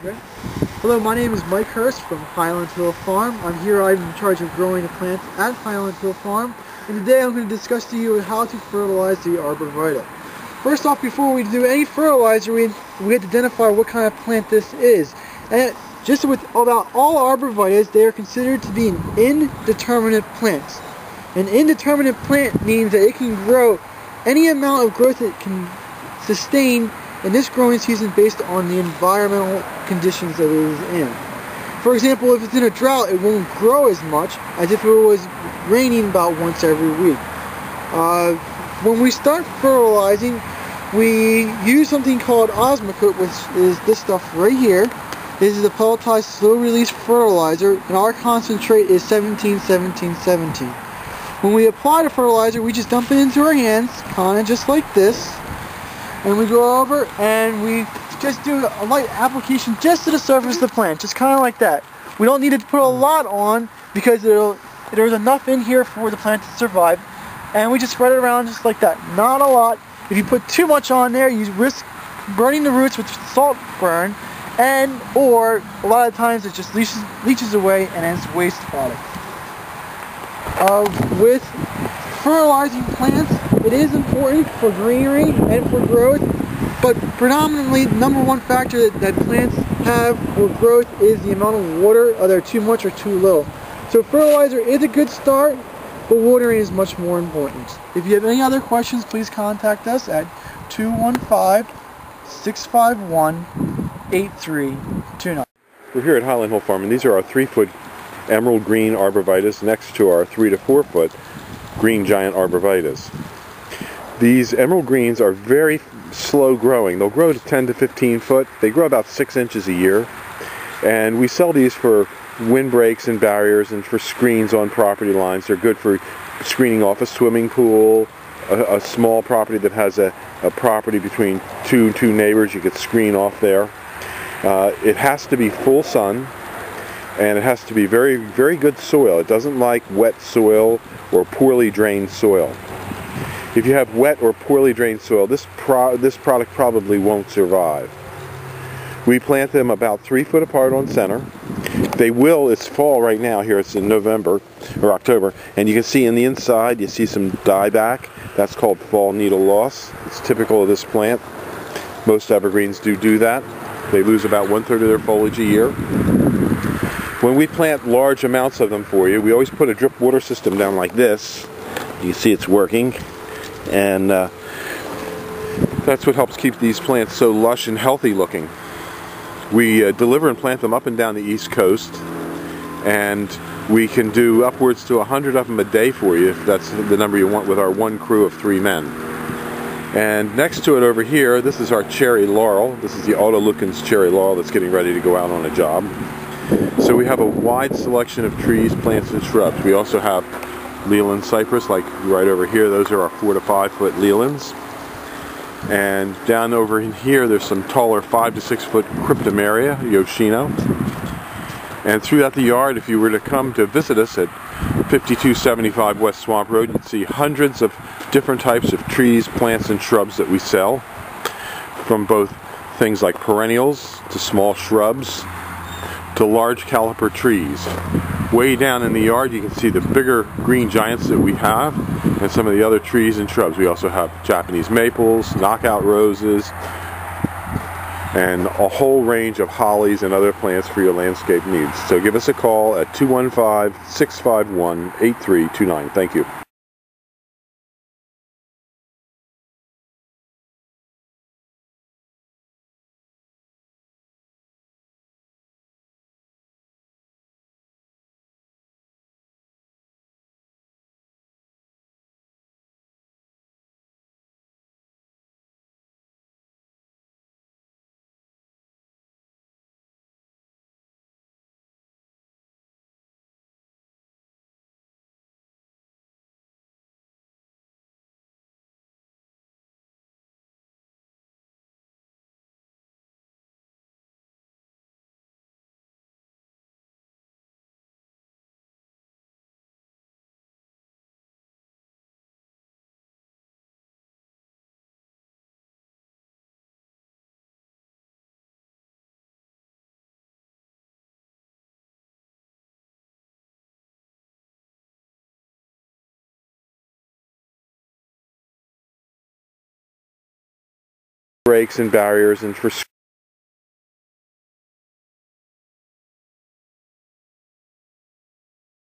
Okay. Hello, my name is Mike Hurst from Highland Farm. I'm in charge of growing the plants at Highland Farm, and today I'm going to discuss to you how to fertilize the Arborvitae. First off, before we do any fertilizer, we have to identify what kind of plant this is. And just with about all Arborvitaes, they are considered to be an indeterminate plant. An indeterminate plant means that it can grow any amount of growth it can sustain in this growing season based on the environmental conditions that it is in. For example, if it's in a drought, it won't grow as much as if it was raining about once every week. When we start fertilizing, we use something called Osmocote, which is this stuff right here. This is a pelletized slow-release fertilizer, and our concentrate is 17-17-17. When we apply the fertilizer, we just dump it into our hands, kind of just like this. And we go over and we just do a light application just to the surface of the plant, just kind of like that. We don't need to put a lot on because there's enough in here for the plant to survive. And we just spread it around just like that. Not a lot. If you put too much on there, you risk burning the roots with salt burn, or a lot of times it just leaches away and it's waste product. With fertilizing plants, it is important for greenery and for growth, but predominantly the number one factor that plants have for growth is the amount of water, either too much or too little. So fertilizer is a good start, but watering is much more important. If you have any other questions, please contact us at 215-651-8329. We're here at Highland Farm, and these are our 3-foot emerald green arborvitaes next to our 3 to 4 foot green giant arborvitaes. These emerald greens are very slow growing. They'll grow to 10 to 15 foot. They grow about 6 inches a year. And we sell these for windbreaks and barriers and for screens on property lines. They're good for screening off a swimming pool, a small property that has a property between two neighbors. You could screen off there. It has to be full sun, and it has to be very, very good soil. It doesn't like wet soil or poorly drained soil. If you have wet or poorly drained soil, this product probably won't survive. We plant them about 3 foot apart on center. They will, it's fall right now here, it's in November or October, and you can see in the inside, you see some dieback. That's called fall needle loss. It's typical of this plant. Most evergreens do that. They lose about 1/3 of their foliage a year. When we plant large amounts of them for you, we always put a drip water system down like this. You can see it's working, and that's what helps keep these plants so lush and healthy looking. We deliver and plant them up and down the East Coast, and we can do upwards to 100 of them a day for you if that's the number you want, with our one crew of 3 men. And next to it over here, this is our cherry laurel. This is the Autolukens cherry laurel that's getting ready to go out on a job. So we have a wide selection of trees, plants, and shrubs. We also have Leland cypress, like right over here. Those are our 4 to 5 foot Lelands. And down over in here, there's some taller 5 to 6 foot Cryptomeria, Yoshino. And throughout the yard, if you were to come to visit us at 5275 West Swamp Road, you'd see hundreds of different types of trees, plants, and shrubs that we sell, from both things like perennials to small shrubs to large caliper trees. Way down in the yard, you can see the bigger green giants that we have, and some of the other trees and shrubs. We also have Japanese maples, knockout roses, and a whole range of hollies and other plants for your landscape needs. So give us a call at 215-651-8329. Thank you. breaks and barriers and for